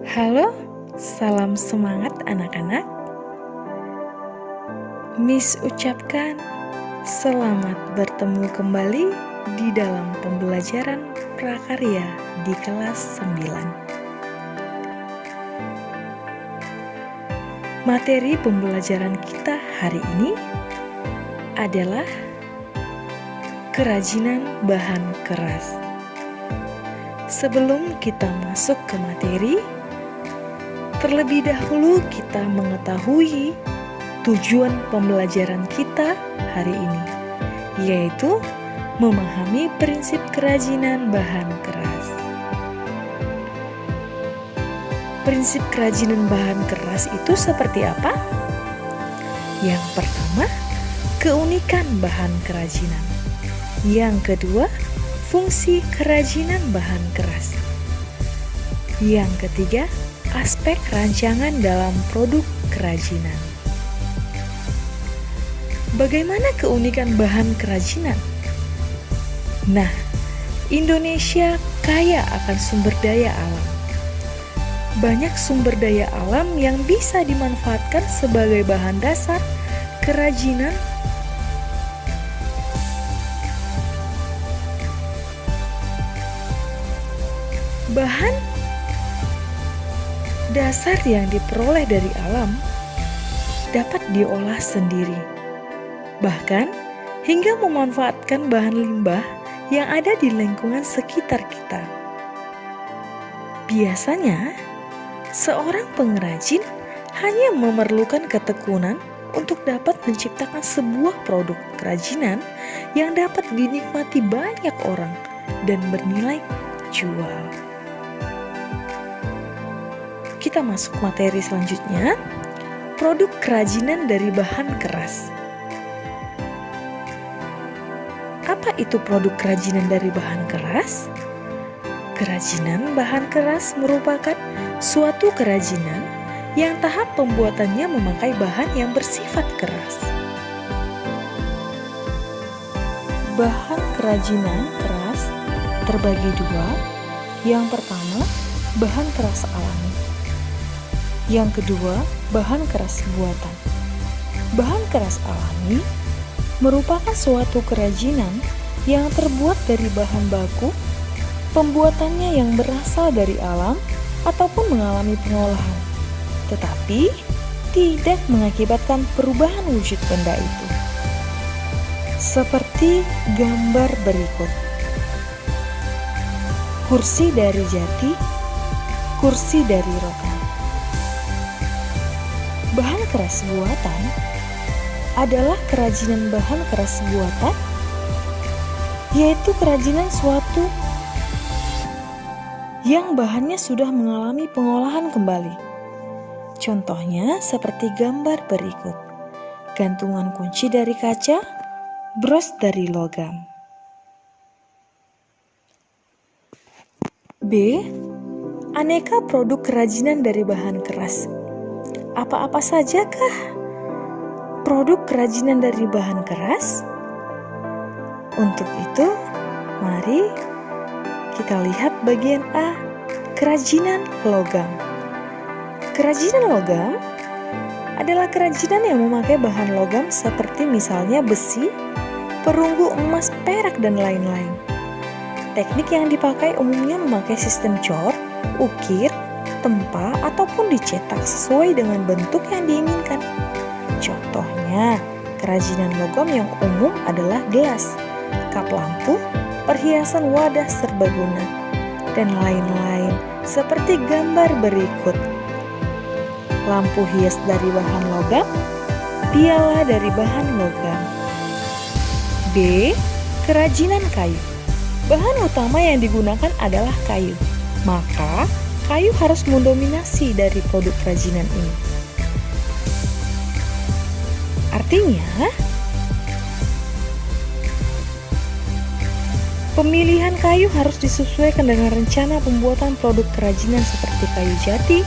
Halo, salam semangat anak-anak. Miss ucapkan selamat bertemu kembali di dalam pembelajaran prakarya di kelas 9. Materi pembelajaran kita hari ini adalah kerajinan bahan keras. Sebelum kita masuk ke materi, terlebih dahulu kita mengetahui tujuan pembelajaran kita hari ini, yaitu memahami prinsip kerajinan bahan keras. Prinsip kerajinan bahan keras itu seperti apa? Yang pertama, keunikan bahan kerajinan. Yang kedua, fungsi kerajinan bahan keras. Yang ketiga, aspek rancangan dalam produk kerajinan. Bagaimana keunikan bahan kerajinan? Nah, Indonesia kaya akan sumber daya alam. Banyak sumber daya alam yang bisa dimanfaatkan sebagai bahan dasar kerajinan. Bahan dasar yang diperoleh dari alam dapat diolah sendiri, bahkan hingga memanfaatkan bahan limbah yang ada di lingkungan sekitar kita. Biasanya, seorang pengrajin hanya memerlukan ketekunan untuk dapat menciptakan sebuah produk kerajinan yang dapat dinikmati banyak orang dan bernilai jual. Kita masuk materi selanjutnya, produk kerajinan dari bahan keras. Apa itu produk kerajinan dari bahan keras? Kerajinan bahan keras merupakan suatu kerajinan yang tahap pembuatannya memakai bahan yang bersifat keras. Bahan kerajinan keras terbagi dua. Yang pertama, bahan keras alami. Yang kedua, bahan keras buatan. Bahan keras alami merupakan suatu kerajinan yang terbuat dari bahan baku, pembuatannya yang berasal dari alam ataupun mengalami pengolahan, tetapi tidak mengakibatkan perubahan wujud benda itu. Seperti gambar berikut. Kursi dari jati, kursi dari rotan. Bahan keras buatan adalah kerajinan bahan keras buatan, yaitu kerajinan suatu yang bahannya sudah mengalami pengolahan kembali. Contohnya seperti gambar berikut. Gantungan kunci dari kaca, bros dari logam. B. Aneka produk kerajinan dari bahan keras. Apa-apa sajakah produk kerajinan dari bahan keras? Untuk itu, mari kita lihat bagian A, kerajinan logam. Kerajinan logam adalah kerajinan yang memakai bahan logam seperti misalnya besi, perunggu emas, perak, dan lain-lain. Teknik yang dipakai umumnya memakai sistem cor, ukir, tempa, ataupun dicetak sesuai dengan bentuk yang diinginkan. Contohnya, kerajinan logam yang umum adalah gelas, kap lampu, perhiasan wadah serbaguna, dan lain-lain seperti gambar berikut. Lampu hias dari bahan logam, piala dari bahan logam. B. Kerajinan kayu. Bahan utama yang digunakan adalah kayu, maka kayu harus mendominasi dari produk kerajinan ini. Artinya, pemilihan kayu harus disesuaikan dengan rencana pembuatan produk kerajinan seperti kayu jati,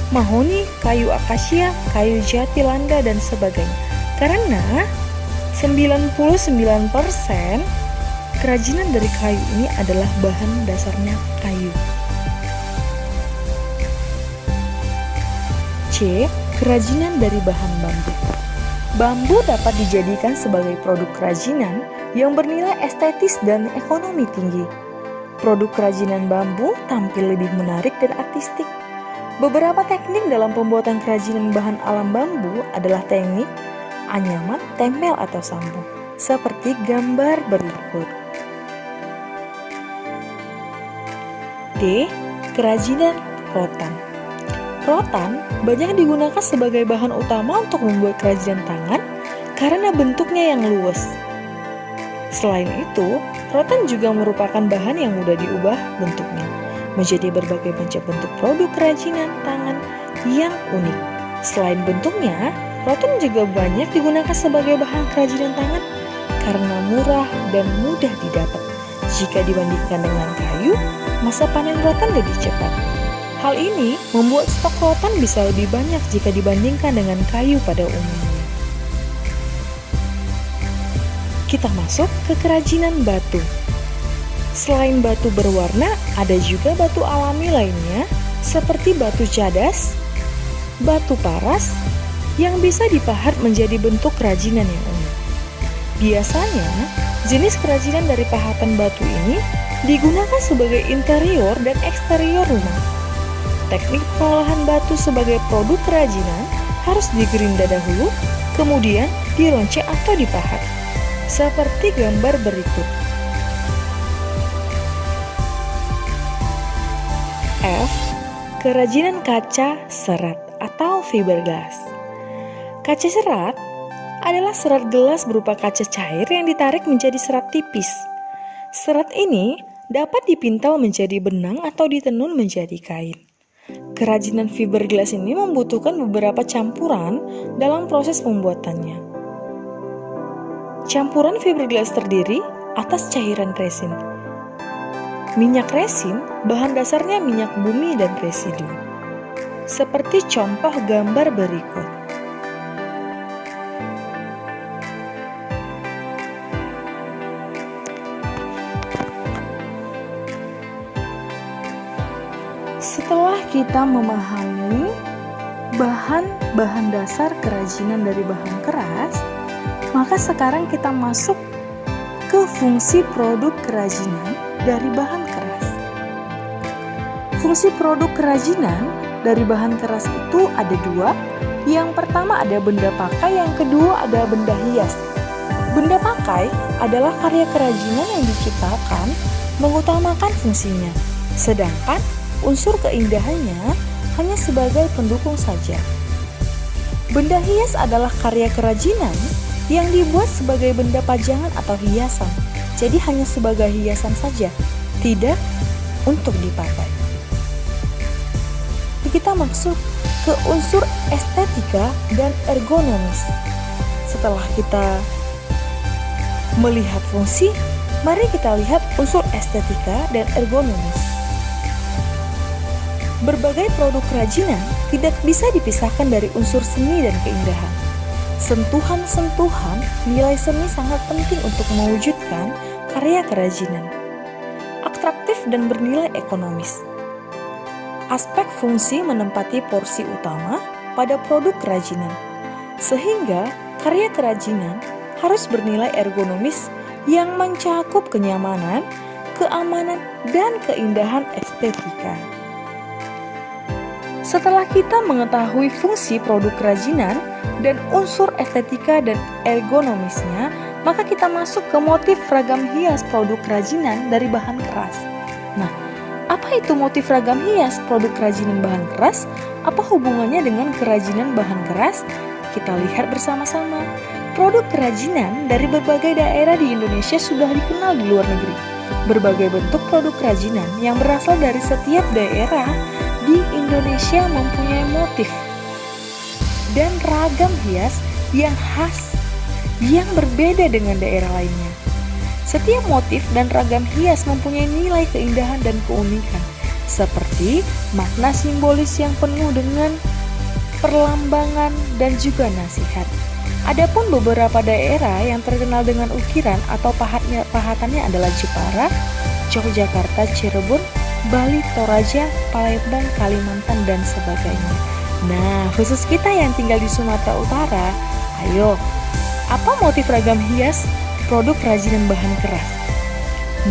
mahoni, kayu akasia, kayu jati landa, dan sebagainya. Karena 99% kerajinan dari kayu ini adalah bahan dasarnya kayu. C. Kerajinan dari bahan bambu. Bambu dapat dijadikan sebagai produk kerajinan yang bernilai estetis dan ekonomi tinggi. Produk kerajinan bambu tampil lebih menarik dan artistik. Beberapa teknik dalam pembuatan kerajinan bahan alam bambu adalah teknik anyaman, tempel atau sambung, seperti gambar berikut. D. Kerajinan rotan. Rotan banyak digunakan sebagai bahan utama untuk membuat kerajinan tangan karena bentuknya yang luwes. Selain itu, rotan juga merupakan bahan yang mudah diubah bentuknya menjadi berbagai macam bentuk produk kerajinan tangan yang unik. Selain bentuknya, rotan juga banyak digunakan sebagai bahan kerajinan tangan karena murah dan mudah didapat. Jika dibandingkan dengan kayu, masa panen rotan lebih cepat. Hal ini membuat stok rotan bisa lebih banyak jika dibandingkan dengan kayu pada umumnya. Kita masuk ke kerajinan batu. Selain batu berwarna, ada juga batu alami lainnya seperti batu cadas, batu paras yang bisa dipahat menjadi bentuk kerajinan yang unik. Biasanya, jenis kerajinan dari pahatan batu ini digunakan sebagai interior dan eksterior rumah. Teknik pengolahan batu sebagai produk kerajinan harus digerinda dahulu, kemudian dironceng atau dipahat, seperti gambar berikut. F. Kerajinan kaca serat atau fiberglass. Kaca serat adalah serat gelas berupa kaca cair yang ditarik menjadi serat tipis. Serat ini dapat dipintal menjadi benang atau ditenun menjadi kain. Kerajinan fiberglass ini membutuhkan beberapa campuran dalam proses pembuatannya. Campuran fiberglass terdiri atas cairan resin. Minyak resin, bahan dasarnya minyak bumi dan residu. Seperti contoh gambar berikut. Setelah kita memahami bahan dasar kerajinan dari bahan keras, maka sekarang kita masuk ke fungsi produk kerajinan dari bahan keras. Fungsi produk kerajinan dari bahan keras itu ada dua. Yang pertama ada benda pakai, yang kedua ada benda hias. Benda pakai adalah karya kerajinan yang diciptakan mengutamakan fungsinya, sedangkan unsur keindahannya hanya sebagai pendukung saja. Benda hias adalah karya kerajinan yang dibuat sebagai benda pajangan atau hiasan, jadi hanya sebagai hiasan saja, tidak untuk dipakai. Kita masuk ke unsur estetika dan ergonomis. Setelah kita melihat fungsi, mari kita lihat unsur estetika dan ergonomis. Berbagai produk kerajinan tidak bisa dipisahkan dari unsur seni dan keindahan. Sentuhan-sentuhan nilai seni sangat penting untuk mewujudkan karya kerajinan. Atraktif dan bernilai ekonomis. Aspek fungsi menempati porsi utama pada produk kerajinan, sehingga karya kerajinan harus bernilai ergonomis yang mencakup kenyamanan, keamanan, dan keindahan estetika. Setelah kita mengetahui fungsi produk kerajinan dan unsur estetika dan ergonomisnya, maka kita masuk ke motif ragam hias produk kerajinan dari bahan keras. Nah, apa itu motif ragam hias produk kerajinan bahan keras? Apa hubungannya dengan kerajinan bahan keras? Kita lihat bersama-sama. Produk kerajinan dari berbagai daerah di Indonesia sudah dikenal di luar negeri. Berbagai bentuk produk kerajinan yang berasal dari setiap daerah di Indonesia mempunyai motif dan ragam hias yang khas yang berbeda dengan daerah lainnya. Setiap motif dan ragam hias mempunyai nilai keindahan dan keunikan, seperti makna simbolis yang penuh dengan perlambangan dan juga nasihat. Adapun beberapa daerah yang terkenal dengan ukiran atau pahatannya adalah Jepara, Yogyakarta, Cirebon, Bali, Toraja, Palembang, Kalimantan, dan sebagainya. Nah, khusus kita yang tinggal di Sumatera Utara, ayo, apa motif ragam hias produk kerajinan bahan keras?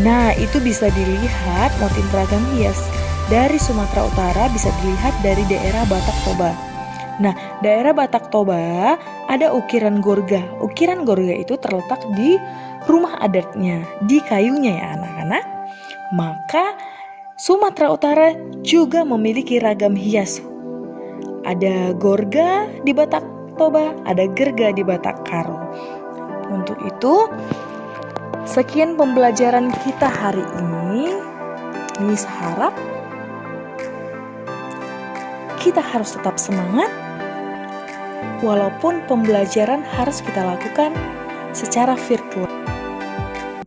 Nah, itu bisa dilihat motif ragam hias dari Sumatera Utara bisa dilihat dari daerah Batak Toba. Nah, daerah Batak Toba ada ukiran gorga. Ukiran gorga itu terletak di rumah adatnya, di kayunya ya anak-anak. Maka Sumatera Utara juga memiliki ragam hias. Ada gorga di Batak Toba, ada gerga di Batak Karo. Untuk itu, sekian pembelajaran kita hari ini. Miss harap kita harus tetap semangat, walaupun pembelajaran harus kita lakukan secara virtual.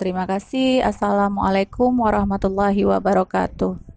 Terima kasih. Assalamualaikum warahmatullahi wabarakatuh.